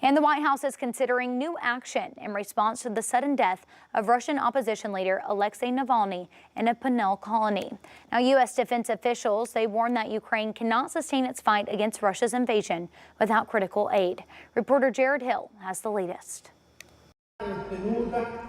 And the White House is considering new action in response to the sudden death of Russian opposition leader Alexei Navalny in a penal colony. Now, U.S. defense officials, they warn that Ukraine cannot sustain its fight against Russia's invasion without critical aid. Reporter Jared Hill has the latest.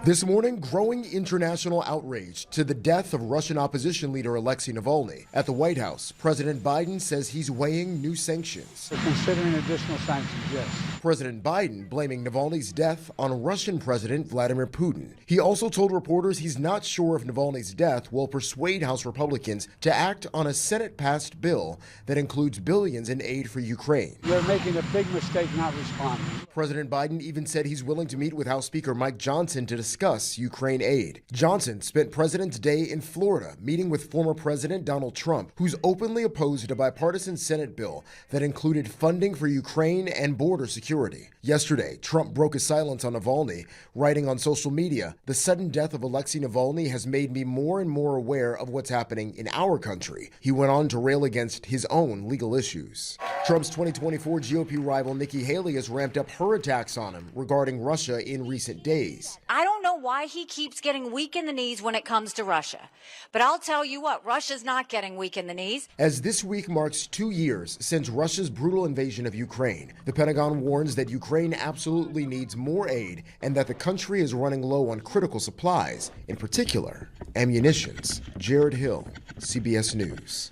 This morning, growing international outrage to the death of Russian opposition leader Alexei Navalny. At the White House, President Biden says he's weighing new sanctions. We're considering additional sanctions, yes. President Biden blaming Navalny's death on Russian President Vladimir Putin. He also told reporters he's not sure if Navalny's death will persuade House Republicans to act on a Senate-passed bill that includes billions in aid for Ukraine. You're making a big mistake not responding. President Biden even said he's willing to meet with House Speaker Mike Johnson to discuss Ukraine aid. Johnson spent President's Day in Florida meeting with former President Donald Trump, who's openly opposed a bipartisan Senate bill that included funding for Ukraine and border security. Yesterday, Trump broke his silence on Navalny, writing on social media, "The sudden death of Alexei Navalny has made me more and more aware of what's happening in our country." He went on to rail against his own legal issues. Trump's 2024 GOP rival Nikki Haley has ramped up her attacks on him regarding Russia in recent days. I don't know why he keeps getting weak in the knees when it comes to Russia. But I'll tell you what, Russia's not getting weak in the knees. As this week marks 2 years since Russia's brutal invasion of Ukraine, the Pentagon warns that Ukraine absolutely needs more aid and that the country is running low on critical supplies, in particular, ammunitions. Jared Hill, CBS News.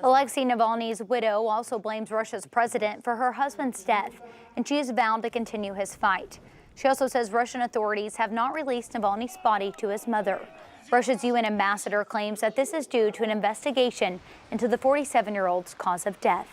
Alexei Navalny's widow also blames Russia's president for her husband's death, and she has vowed to continue his fight. She also says Russian authorities have not released Navalny's body to his mother. Russia's UN ambassador claims that this is due to an investigation into the 47-year-old's cause of death.